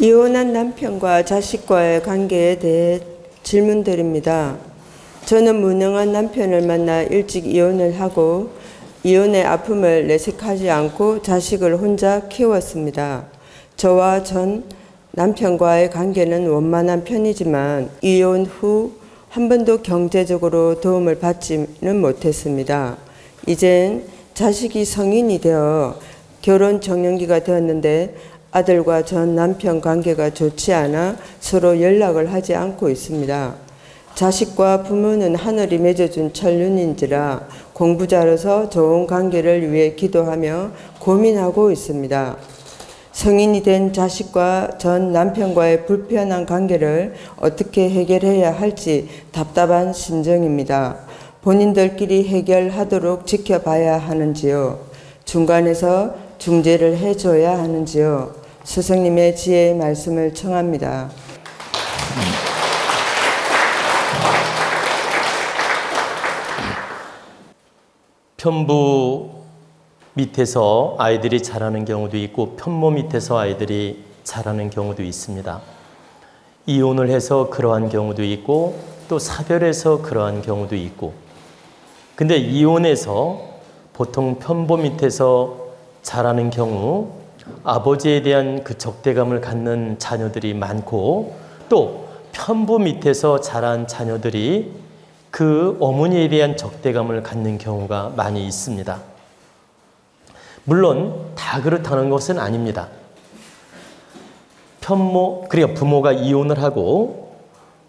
이혼한 남편과 자식과의 관계에 대해 질문드립니다. 저는 무능한 남편을 만나 일찍 이혼을 하고 이혼의 아픔을 내색하지 않고 자식을 혼자 키웠습니다. 저와 전 남편과의 관계는 원만한 편이지만 이혼 후 한 번도 경제적으로 도움을 받지는 못했습니다. 이젠 자식이 성인이 되어 결혼 적령기가 되었는데 아들과 전 남편 관계가 좋지 않아 서로 연락을 하지 않고 있습니다. 자식과 부모는 하늘이 맺어준 천륜인지라 공부 잘해서 좋은 관계를 위해 기도하며 고민하고 있습니다. 성인이 된 자식과 전 남편과의 불편한 관계를 어떻게 해결해야 할지 답답한 심정입니다. 본인들끼리 해결하도록 지켜봐야 하는지요? 중간에서 중재를 해줘야 하는지요? 스승님의 지혜의 말씀을 청합니다. 편부 밑에서 아이들이 자라는 경우도 있고 편모 밑에서 아이들이 자라는 경우도 있습니다. 이혼을 해서 그러한 경우도 있고 또 사별해서 그러한 경우도 있고, 근데 이혼해서 보통 편부 밑에서 자라는 경우 아버지에 대한 그 적대감을 갖는 자녀들이 많고, 또 편부 밑에서 자란 자녀들이 그 어머니에 대한 적대감을 갖는 경우가 많이 있습니다. 물론 다 그렇다는 것은 아닙니다. 그러니까 부모가 이혼을 하고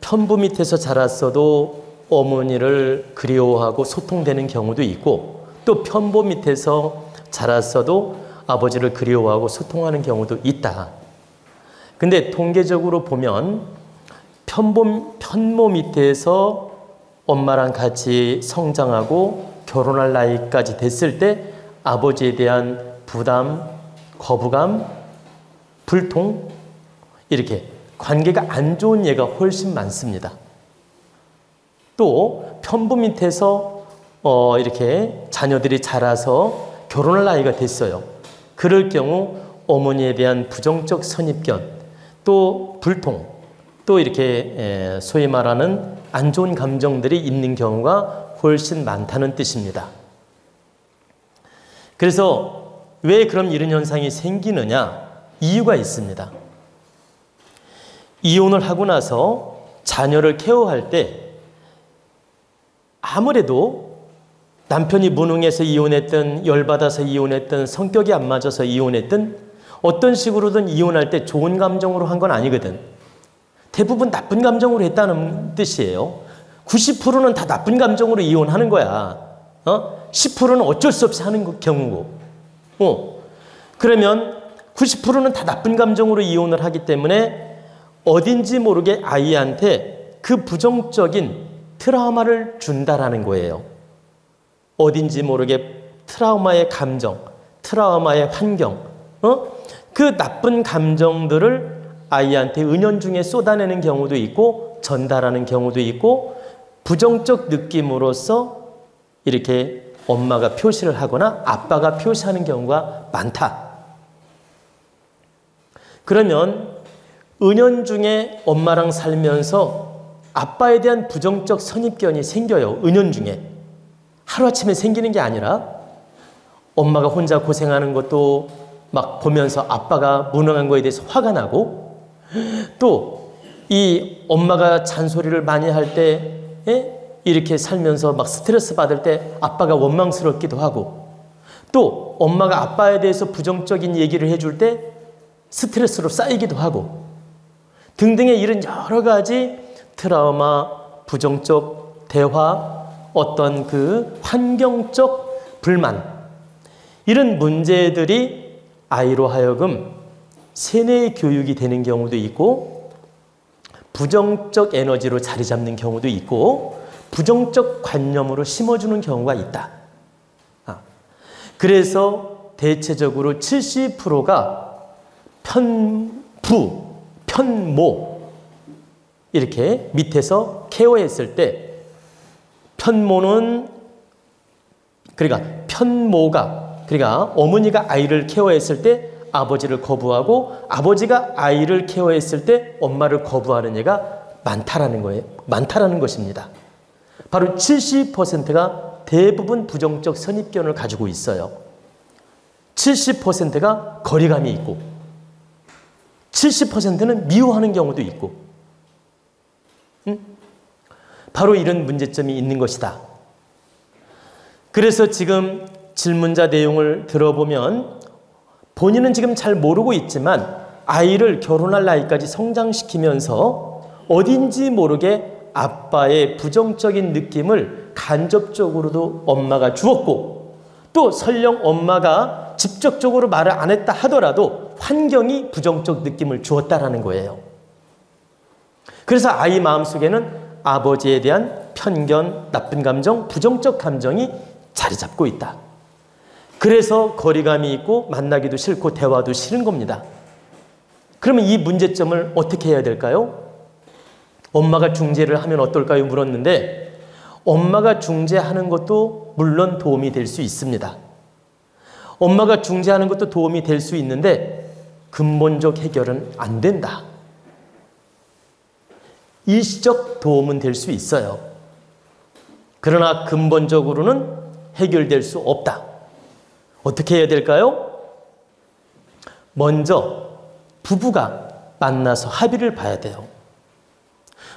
편부 밑에서 자랐어도 어머니를 그리워하고 소통되는 경우도 있고, 또 편부 밑에서 자랐어도 아버지를 그리워하고 소통하는 경우도 있다. 근데 통계적으로 보면 편모 밑에서 엄마랑 같이 성장하고 결혼할 나이까지 됐을 때 아버지에 대한 부담, 거부감, 불통, 이렇게 관계가 안 좋은 예가 훨씬 많습니다. 또 편부 밑에서 이렇게 자녀들이 자라서 결혼할 나이가 됐어요. 그럴 경우 어머니에 대한 부정적 선입견, 또 불통, 또 이렇게 소위 말하는 안 좋은 감정들이 있는 경우가 훨씬 많다는 뜻입니다. 그래서 왜 그럼 이런 현상이 생기느냐? 이유가 있습니다. 이혼을 하고 나서 자녀를 케어할 때 아무래도 남편이 무능해서 이혼했든 열받아서 이혼했든 성격이 안 맞아서 이혼했든 어떤 식으로든 이혼할 때 좋은 감정으로 한 건 아니거든. 대부분 나쁜 감정으로 했다는 뜻이에요. 90%는 다 나쁜 감정으로 이혼하는 거야. 10%는 어쩔 수 없이 하는 경우고. 그러면 90%는 다 나쁜 감정으로 이혼을 하기 때문에 어딘지 모르게 아이한테 그 부정적인 트라우마를 준다라는 거예요. 어딘지 모르게 트라우마의 감정, 트라우마의 환경, 그 나쁜 감정들을 아이한테 은연중에 쏟아내는 경우도 있고 전달하는 경우도 있고, 부정적 느낌으로써 이렇게 엄마가 표시를 하거나 아빠가 표시하는 경우가 많다. 그러면 은연중에 엄마랑 살면서 아빠에 대한 부정적 선입견이 생겨요. 은연중에. 하루아침에 생기는 게 아니라 엄마가 혼자 고생하는 것도 막 보면서 아빠가 무능한 거에 대해서 화가 나고, 또 이 엄마가 잔소리를 많이 할 때 이렇게 살면서 막 스트레스 받을 때 아빠가 원망스럽기도 하고, 또 엄마가 아빠에 대해서 부정적인 얘기를 해줄 때 스트레스로 쌓이기도 하고, 등등의 이런 여러 가지 트라우마, 부정적 대화, 어떤 그 환경적 불만, 이런 문제들이 아이로 하여금 세뇌의 교육이 되는 경우도 있고, 부정적 에너지로 자리 잡는 경우도 있고, 부정적 관념으로 심어주는 경우가 있다. 그래서 대체적으로 70%가 편부, 편모 이렇게 밑에서 케어했을 때, 편모는 그러니까 어머니가 아이를 케어했을 때 아버지를 거부하고 아버지가 아이를 케어했을 때 엄마를 거부하는 애가 많다라는 거예요. 많다라는 것입니다. 바로 70%가 대부분 부정적 선입견을 가지고 있어요. 70%가 거리감이 있고 70%는 미워하는 경우도 있고 바로 이런 문제점이 있는 것이다. 그래서 지금 질문자 내용을 들어보면 본인은 지금 잘 모르고 있지만 아이를 결혼할 나이까지 성장시키면서 어딘지 모르게 아빠의 부정적인 느낌을 간접적으로도 엄마가 주었고 또 설령 엄마가 직접적으로 말을 안 했다 하더라도 환경이 부정적 느낌을 주었다라는 거예요. 그래서 아이 마음속에는 아버지에 대한 편견, 나쁜 감정, 부정적 감정이 자리 잡고 있다. 그래서 거리감이 있고 만나기도 싫고 대화도 싫은 겁니다. 그러면 이 문제점을 어떻게 해야 될까요? 엄마가 중재를 하면 어떨까요? 물었는데 엄마가 중재하는 것도 물론 도움이 될 수 있습니다. 엄마가 중재하는 것도 도움이 될 수 있는데 근본적 해결은 안 된다. 일시적 도움은 될 수 있어요. 그러나 근본적으로는 해결될 수 없다. 어떻게 해야 될까요? 먼저 부부가 만나서 합의를 봐야 돼요.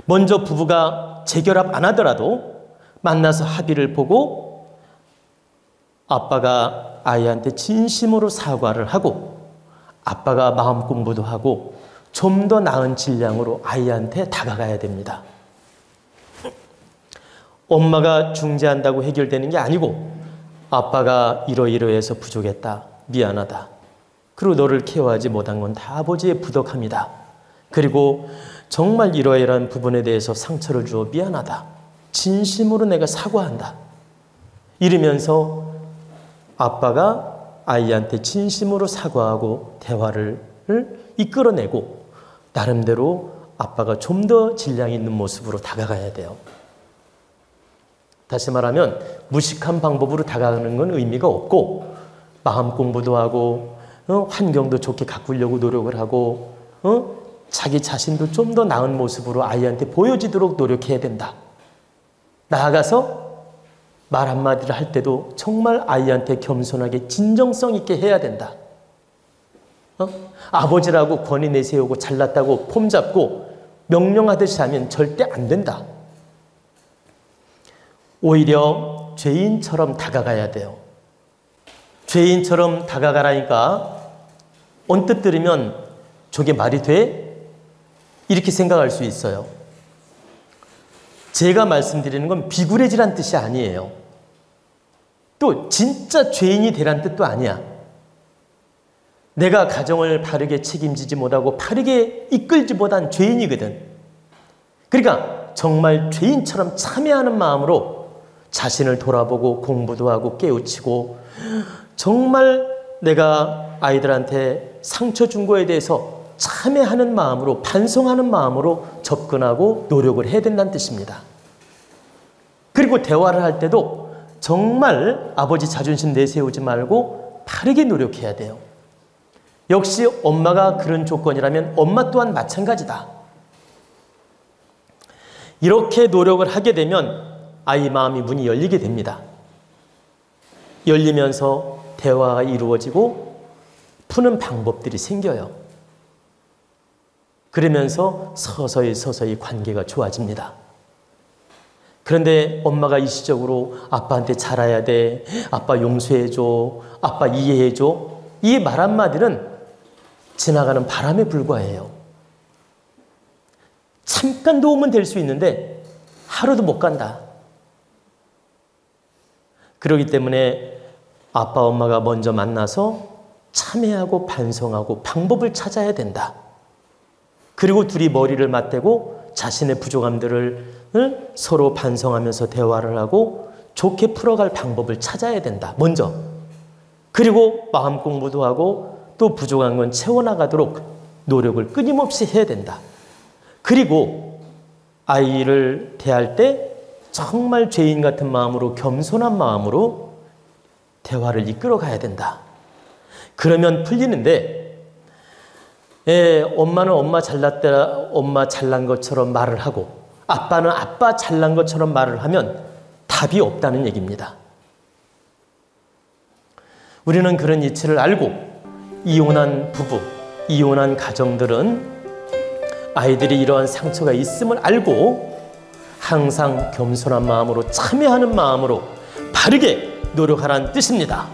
먼저 부부가 재결합 안 하더라도 만나서 합의를 보고 아빠가 아이한테 진심으로 사과를 하고 아빠가 마음 공부도 하고 좀 더 나은 질량으로 아이한테 다가가야 됩니다. 엄마가 중재한다고 해결되는 게 아니고 아빠가 이러이러해서 부족했다. 미안하다. 그리고 너를 케어하지 못한 건 다 아버지의 부덕함이다. 그리고 정말 이러이러한 부분에 대해서 상처를 주어 미안하다. 진심으로 내가 사과한다. 이러면서 아빠가 아이한테 진심으로 사과하고 대화를 이끌어내고 나름대로 아빠가 좀 더 질량 있는 모습으로 다가가야 돼요. 다시 말하면 무식한 방법으로 다가가는 건 의미가 없고 마음 공부도 하고 환경도 좋게 가꾸려고 노력을 하고 자기 자신도 좀 더 나은 모습으로 아이한테 보여지도록 노력해야 된다. 나아가서 말 한마디를 할 때도 정말 아이한테 겸손하게 진정성 있게 해야 된다. 아버지라고 권위 내세우고 잘났다고 폼 잡고 명령하듯이 하면 절대 안 된다. 오히려 죄인처럼 다가가야 돼요. 죄인처럼 다가가라니까 언뜻 들으면 저게 말이 돼? 이렇게 생각할 수 있어요. 제가 말씀드리는 건 비굴해지란 뜻이 아니에요. 또 진짜 죄인이 되란 뜻도 아니야. 내가 가정을 바르게 책임지지 못하고 바르게 이끌지 못한 죄인이거든. 그러니까 정말 죄인처럼 참회하는 마음으로 자신을 돌아보고 공부도 하고 깨우치고 정말 내가 아이들한테 상처 준 거에 대해서 참회하는 마음으로 반성하는 마음으로 접근하고 노력을 해야 된다는 뜻입니다. 그리고 대화를 할 때도 정말 아버지 자존심 내세우지 말고 바르게 노력해야 돼요. 역시 엄마가 그런 조건이라면 엄마 또한 마찬가지다. 이렇게 노력을 하게 되면 아이 마음이 문이 열리게 됩니다. 열리면서 대화가 이루어지고 푸는 방법들이 생겨요. 그러면서 서서히 관계가 좋아집니다. 그런데 엄마가 일시적으로 아빠한테 잘해야 돼, 아빠 용서해줘, 아빠 이해해줘, 이 말 한마디는 지나가는 바람에 불과해요. 잠깐 도움은 될 수 있는데 하루도 못 간다. 그렇기 때문에 아빠 엄마가 먼저 만나서 참회하고 반성하고 방법을 찾아야 된다. 그리고 둘이 머리를 맞대고 자신의 부족함들을 서로 반성하면서 대화를 하고 좋게 풀어갈 방법을 찾아야 된다. 먼저. 그리고 마음 공부도 하고 또 부족한 건 채워나가도록 노력을 끊임없이 해야 된다. 그리고 아이를 대할 때 정말 죄인 같은 마음으로 겸손한 마음으로 대화를 이끌어 가야 된다. 그러면 풀리는데 엄마는 엄마 잘났다, 엄마 잘난 것처럼 말을 하고 아빠는 아빠 잘난 것처럼 말을 하면 답이 없다는 얘기입니다. 우리는 그런 이치를 알고 이혼한 부부, 이혼한 가정들은 아이들이 이러한 상처가 있음을 알고 항상 겸손한 마음으로 참여하는 마음으로 바르게 노력하라는 뜻입니다.